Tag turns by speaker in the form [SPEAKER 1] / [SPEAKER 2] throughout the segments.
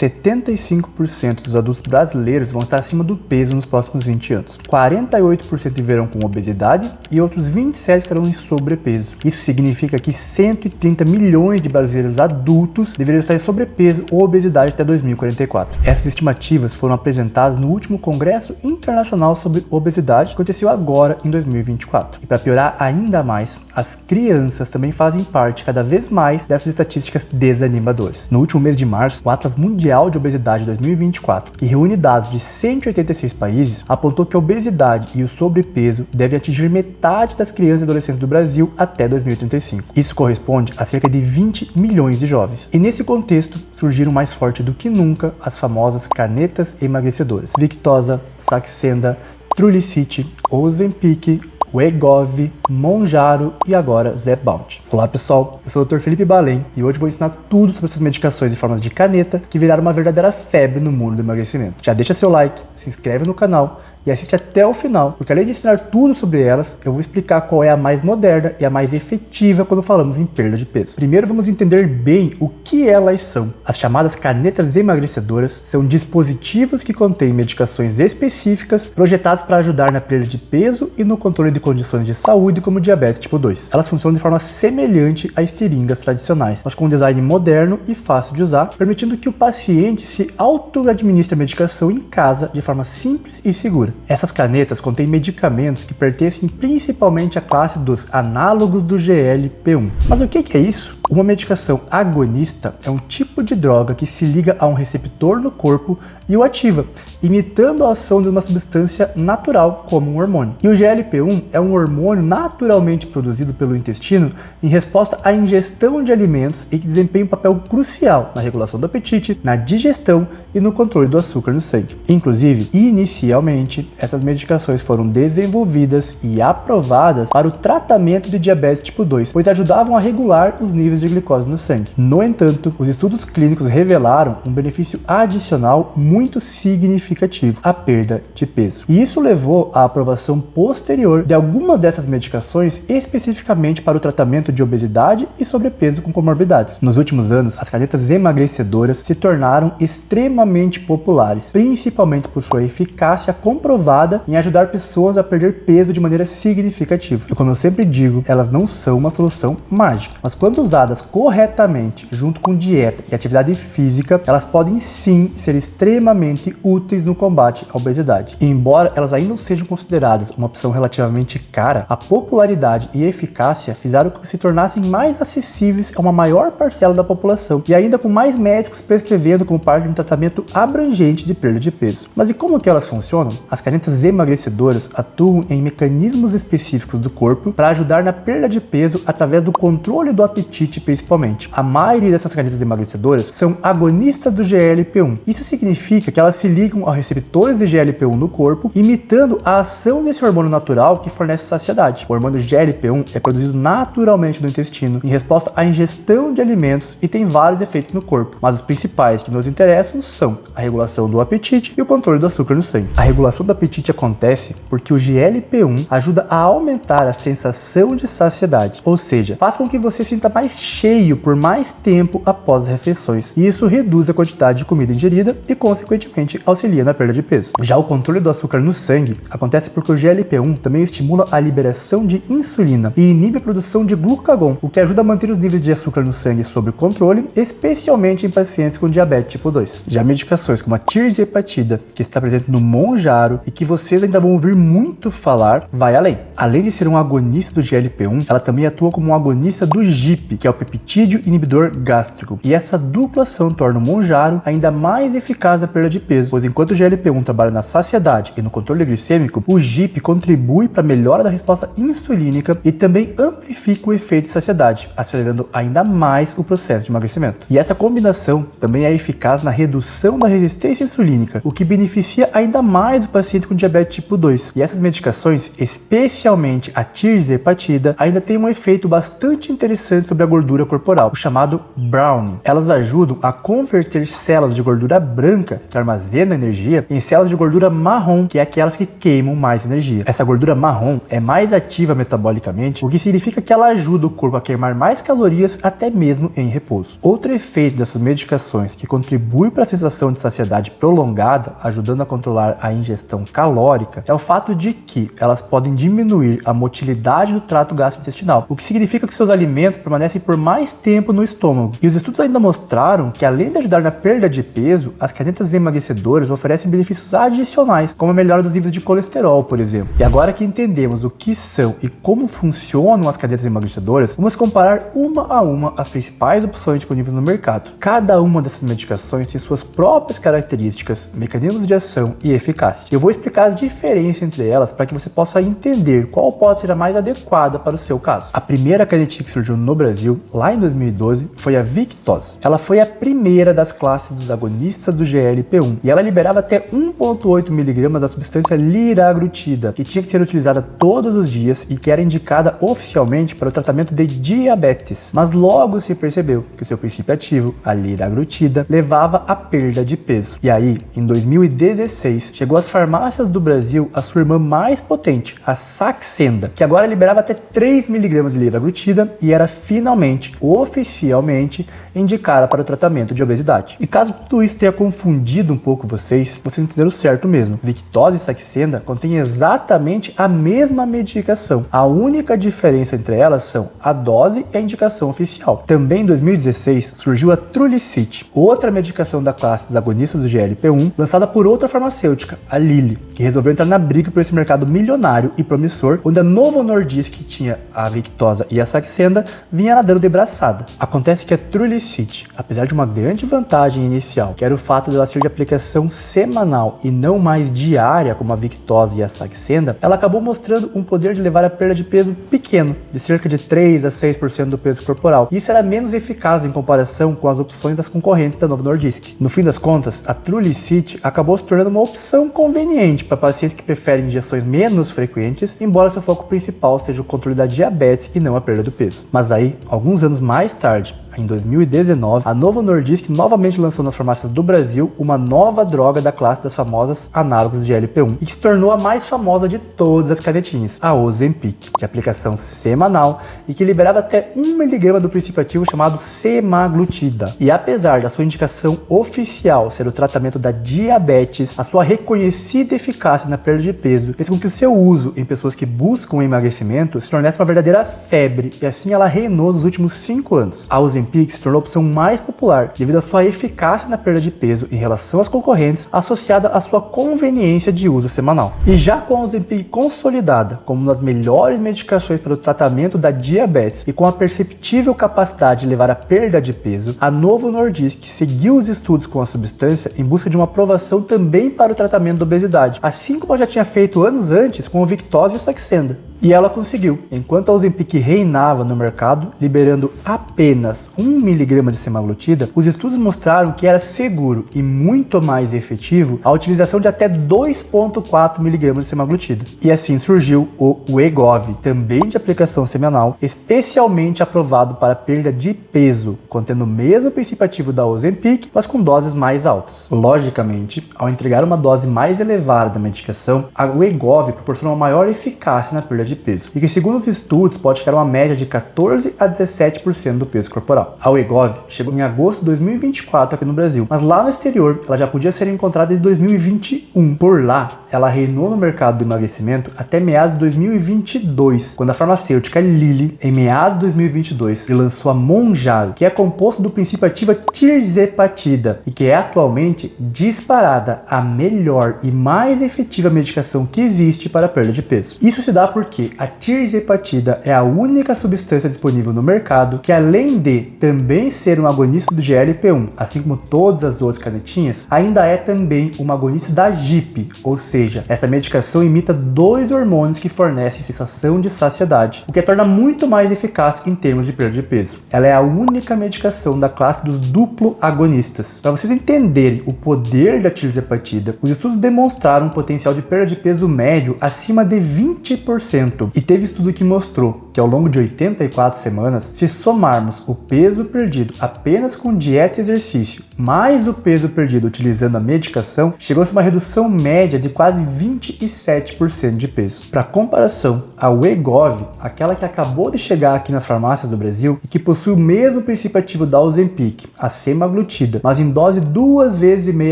[SPEAKER 1] 75% dos adultos brasileiros vão estar acima do peso nos próximos 20 anos. 48% viverão com obesidade e outros 27% estarão em sobrepeso. Isso significa que 130 milhões de brasileiros adultos deveriam estar em sobrepeso ou obesidade até 2044. Essas estimativas foram apresentadas no último Congresso Internacional sobre Obesidade, que aconteceu agora em 2024. E para piorar ainda mais, as crianças também fazem parte cada vez mais dessas estatísticas desanimadoras. No último mês de março, o Atlas Mundial de Obesidade 2024, que reúne dados de 186 países, apontou que a obesidade e o sobrepeso devem atingir metade das crianças e adolescentes do Brasil até 2035. Isso corresponde a cerca de 20 milhões de jovens. E nesse contexto, surgiram mais forte do que nunca as famosas canetas emagrecedoras. Victoza, Saxenda, Trulicity, Ozempic, Wegovy, Mounjaro e agora Zepbound. Olá pessoal, eu sou o Dr. Felipe Balém e hoje vou ensinar tudo sobre essas medicações em forma de caneta que viraram uma verdadeira febre no mundo do emagrecimento. Já deixa seu like, se inscreve no canal e assiste até o final, porque além de ensinar tudo sobre elas, eu vou explicar qual é a mais moderna e a mais efetiva quando falamos em perda de peso. Primeiro vamos entender bem o que elas são. As chamadas canetas emagrecedoras são dispositivos que contêm medicações específicas projetadas para ajudar na perda de peso e no controle de condições de saúde como diabetes tipo 2. Elas funcionam de forma semelhante às seringas tradicionais, mas com um design moderno e fácil de usar, permitindo que o paciente se auto-administre a medicação em casa de forma simples e segura. Essas canetas contêm medicamentos que pertencem principalmente à classe dos análogos do GLP-1. Mas o que é isso? Uma medicação agonista é um tipo de droga que se liga a um receptor no corpo e o ativa, imitando a ação de uma substância natural, como um hormônio. E o GLP-1 é um hormônio naturalmente produzido pelo intestino em resposta à ingestão de alimentos e que desempenha um papel crucial na regulação do apetite, na digestão e no controle do açúcar no sangue. Inclusive, inicialmente, essas medicações foram desenvolvidas e aprovadas para o tratamento de diabetes tipo 2, pois ajudavam a regular os níveis de glicose no sangue. No entanto, os estudos clínicos revelaram um benefício adicional muito significativo: a perda de peso. E isso levou à aprovação posterior de algumas dessas medicações especificamente para o tratamento de obesidade e sobrepeso com comorbidades. Nos últimos anos, as canetas emagrecedoras se tornaram extremamente populares, principalmente por sua eficácia comprovada em ajudar pessoas a perder peso de maneira significativa. E como eu sempre digo, elas não são uma solução mágica, mas quando usadas corretamente, junto com dieta e atividade física, elas podem sim ser extremamente úteis no combate à obesidade. E embora elas ainda não sejam consideradas uma opção relativamente cara, a popularidade e eficácia fizeram com que se tornassem mais acessíveis a uma maior parcela da população e ainda com mais médicos prescrevendo como parte de um tratamento abrangente de perda de peso. Mas e como que elas funcionam? As canetas emagrecedoras atuam em mecanismos específicos do corpo para ajudar na perda de peso através do controle do apetite principalmente. A maioria dessas canetas emagrecedoras são agonistas do GLP-1. Isso significa que elas se ligam a receptores de GLP-1 no corpo, imitando a ação desse hormônio natural que fornece saciedade. O hormônio GLP-1 é produzido naturalmente no intestino em resposta à ingestão de alimentos e tem vários efeitos no corpo, mas os principais que nos interessam são a regulação do apetite e o controle do açúcar no sangue. A regulação do apetite acontece porque o GLP-1 ajuda a aumentar a sensação de saciedade, ou seja, faz com que você sinta mais cheio por mais tempo após as refeições, e isso reduz a quantidade de comida ingerida e, consequentemente, auxilia na perda de peso. Já o controle do açúcar no sangue acontece porque o GLP-1 também estimula a liberação de insulina e inibe a produção de glucagon, o que ajuda a manter os níveis de açúcar no sangue sob controle, especialmente em pacientes com diabetes tipo 2. Já medicações como a tirzepatida, que está presente no Mounjaro e que vocês ainda vão ouvir muito falar, vai além. Além de ser um agonista do GLP-1, ela também atua como um agonista do GIP, que é o peptídeo inibidor gástrico. E essa dupla ação torna o Mounjaro ainda mais eficaz na perda de peso, pois enquanto o GLP-1 trabalha na saciedade e no controle glicêmico, o GIP contribui para a melhora da resposta insulínica e também amplifica o efeito de saciedade, acelerando ainda mais o processo de emagrecimento. E essa combinação também é eficaz na redução da resistência insulínica, o que beneficia ainda mais o paciente com diabetes tipo 2. E essas medicações, especialmente a tirzepatida, ainda tem um efeito bastante interessante sobre a gordura gordura corporal, o chamado browning. Elas ajudam a converter células de gordura branca, que armazenam energia, em células de gordura marrom, que é aquelas que queimam mais energia. Essa gordura marrom é mais ativa metabolicamente, o que significa que ela ajuda o corpo a queimar mais calorias até mesmo em repouso. Outro efeito dessas medicações que contribui para a sensação de saciedade prolongada, ajudando a controlar a ingestão calórica, é o fato de que elas podem diminuir a motilidade do trato gastrointestinal, o que significa que seus alimentos permanecem por mais tempo no estômago. E os estudos ainda mostraram que, além de ajudar na perda de peso, as canetas emagrecedoras oferecem benefícios adicionais, como a melhora dos níveis de colesterol, por exemplo. E agora que entendemos o que são e como funcionam as canetas emagrecedoras, vamos comparar uma a uma as principais opções disponíveis no mercado. Cada uma dessas medicações tem suas próprias características, mecanismos de ação e eficácia. Eu vou explicar as diferenças entre elas para que você possa entender qual pode ser a mais adequada para o seu caso. A primeira canetinha que surgiu no Brasil, lá em 2012, foi a Victoza. Ela foi a primeira das classes dos agonistas do GLP-1 e ela liberava até 1,8 mg da substância liraglutida, que tinha que ser utilizada todos os dias e que era indicada oficialmente para o tratamento de diabetes. Mas logo se percebeu que o seu princípio ativo, a liraglutida, levava à perda de peso. E aí, em 2016, chegou às farmácias do Brasil a sua irmã mais potente, a Saxenda, que agora liberava até 3 mg de liraglutida e era finalmente, oficialmente, indicada para o tratamento de obesidade. E caso tudo isso tenha confundido um pouco vocês entenderam certo mesmo. Victoza e Saxenda contêm exatamente a mesma medicação. A única diferença entre elas são a dose e a indicação oficial. Também em 2016 surgiu a Trulicity, outra medicação da classe dos agonistas do GLP-1, lançada por outra farmacêutica, a Lilly, que resolveu entrar na briga por esse mercado milionário e promissor, onde a Novo Nordisk, que tinha a Victoza e a Saxenda, vinha nadando de braçada. Acontece que a Trulicity, apesar de uma grande vantagem inicial, que era o fato de ela ser de aplicação semanal e não mais diária como a Victoza e a Saxenda, ela acabou mostrando um poder de levar a perda de peso pequeno, de cerca de 3 a 6% do peso corporal. E isso era menos eficaz em comparação com as opções das concorrentes da Novo Nordisk. No fim das contas, a Trulicity acabou se tornando uma opção conveniente para pacientes que preferem injeções menos frequentes, embora seu foco principal seja o controle da diabetes e não a perda do peso. Mas aí, alguns anos mais tarde, em 2019, a Novo Nordisk novamente lançou nas farmácias do Brasil uma nova droga da classe das famosas análogos de GLP-1 e que se tornou a mais famosa de todas as canetinhas, a Ozempic, de aplicação semanal e que liberava até 1 mg do princípio ativo chamado semaglutida. E apesar da sua indicação oficial ser o tratamento da diabetes, a sua reconhecida eficácia na perda de peso fez com que o seu uso em pessoas que buscam emagrecimento se tornasse uma verdadeira febre e assim ela reinou nos últimos 5 anos. A Ozempic se tornou a opção mais popular devido à sua eficácia na perda de peso em relação às concorrentes, associada à sua conveniência de uso semanal. E já com a Ozempic consolidada como uma das melhores medicações para o tratamento da diabetes e com a perceptível capacidade de levar à perda de peso, a Novo Nordisk seguiu os estudos com a substância em busca de uma aprovação também para o tratamento da obesidade, assim como ela já tinha feito anos antes com o Victoza e o Saxenda. E ela conseguiu. Enquanto a Ozempic reinava no mercado, liberando apenas 1 mg de semaglutida, os estudos mostraram que era seguro e muito mais efetivo a utilização de até 2,4 mg de semaglutida. E assim surgiu o Wegovy, também de aplicação semanal, especialmente aprovado para perda de peso, contendo o mesmo princípio ativo da Ozempic, mas com doses mais altas. Logicamente, ao entregar uma dose mais elevada da medicação, a Wegovy proporciona uma maior eficácia na perda de peso, e que segundo os estudos pode chegar a uma média de 14 a 17% do peso corporal. A Wegovy chegou em agosto de 2024 aqui no Brasil, mas lá no exterior ela já podia ser encontrada em 2021. Por lá, ela reinou no mercado do emagrecimento até meados de 2022, quando a farmacêutica Lilly, em meados de 2022, lançou a Mounjaro, que é composto do princípio ativo tirzepatida e que é atualmente disparada a melhor e mais efetiva medicação que existe para a perda de peso. Isso se dá porque a tirzepatida é a única substância disponível no mercado que, além de também ser um agonista do GLP-1, assim como todas as outras canetinhas, ainda é também uma agonista da GIP, ou seja, essa medicação imita 2 hormônios que fornecem sensação de saciedade, o que a torna muito mais eficaz em termos de perda de peso. Ela é a única medicação da classe dos duplo agonistas. Para vocês entenderem o poder da tirzepatida, os estudos demonstraram um potencial de perda de peso médio acima de 20%, 100%. E teve estudo que mostrou que ao longo de 84 semanas, se somarmos o peso perdido apenas com dieta e exercício, mais o peso perdido utilizando a medicação, chegou-se a uma redução média de quase 27% de peso. Para comparação, a Wegovy, aquela que acabou de chegar aqui nas farmácias do Brasil e que possui o mesmo princípio ativo da Ozempic, a semaglutida, mas em dose 2,5 vezes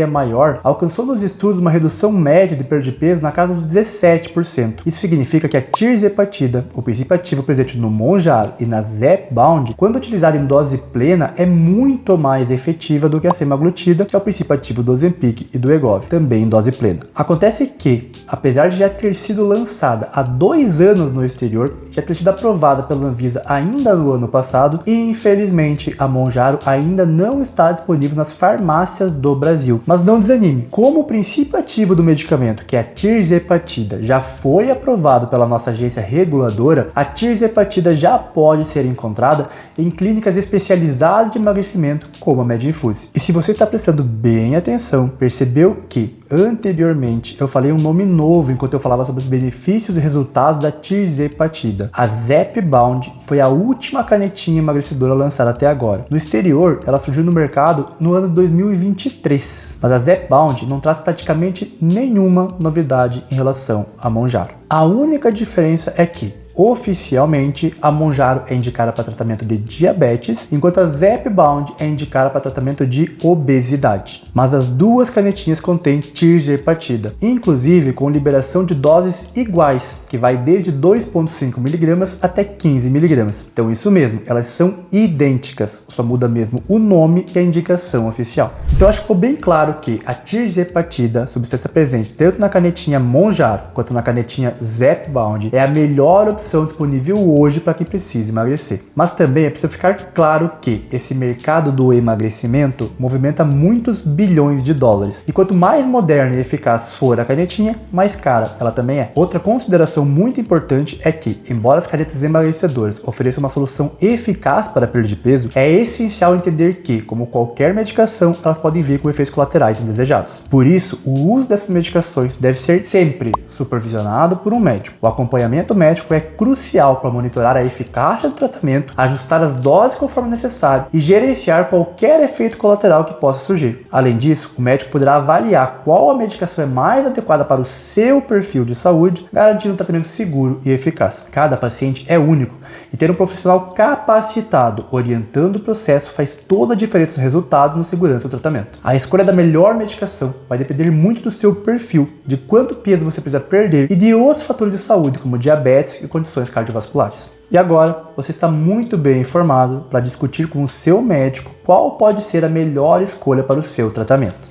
[SPEAKER 1] maior, alcançou nos estudos uma redução média de perda de peso na casa dos 17%. Isso significa que a tirzepatida, o princípio ativo presente no Mounjaro e na Zepbound, quando utilizada em dose plena, é muito mais efetiva do que a semaglutida, que é o princípio ativo do Ozempic e do Wegovy, também em dose plena. Acontece que, apesar de já ter sido lançada há 2 anos no exterior, já ter sido aprovada pela Anvisa ainda no ano passado, e infelizmente a Mounjaro ainda não está disponível nas farmácias do Brasil. Mas não desanime, como o princípio ativo do medicamento, que é a tirzepatida, já foi aprovado pela nossa agência reguladora, a tirzepatida já pode ser encontrada em clínicas especializadas de emagrecimento, como a Medinfuse. E se você está prestando bem atenção, percebeu que anteriormente eu falei um nome novo enquanto eu falava sobre os benefícios e resultados da tirzepatida. A Zepbound foi a última canetinha emagrecedora lançada até agora. No exterior, ela surgiu no mercado no ano de 2023, mas a Zepbound não traz praticamente nenhuma novidade em relação a Mounjaro. A única diferença é que oficialmente, a Mounjaro é indicada para tratamento de diabetes, enquanto a Zepbound é indicada para tratamento de obesidade. Mas as duas canetinhas contêm tirzepatida, inclusive com liberação de doses iguais, que vai desde 2,5 mg até 15 mg. Então isso mesmo, elas são idênticas, só muda mesmo o nome e a indicação oficial. Então acho que ficou bem claro que a tirzepatida, substância presente tanto na canetinha Mounjaro quanto na canetinha Zepbound, é a melhor opção disponível hoje para quem precisa emagrecer. Mas também é preciso ficar claro que esse mercado do emagrecimento movimenta muitos bilhões de dólares. E quanto mais moderna e eficaz for a canetinha, mais cara ela também é. Outra consideração muito importante é que, embora as canetas emagrecedoras ofereçam uma solução eficaz para a perda de peso, é essencial entender que, como qualquer medicação, elas podem vir com efeitos colaterais indesejados. Por isso, o uso dessas medicações deve ser sempre supervisionado por um médico. O acompanhamento médico é crucial para monitorar a eficácia do tratamento, ajustar as doses conforme necessário e gerenciar qualquer efeito colateral que possa surgir. Além disso, o médico poderá avaliar qual a medicação é mais adequada para o seu perfil de saúde, garantindo um tratamento seguro e eficaz. Cada paciente é único e ter um profissional capacitado orientando o processo faz toda a diferença nos resultados e na segurança do tratamento. A escolha da melhor medicação vai depender muito do seu perfil, de quanto peso você precisa perder e de outros fatores de saúde, como diabetes e condições cardiovasculares. E agora, você está muito bem informado para discutir com o seu médico qual pode ser a melhor escolha para o seu tratamento.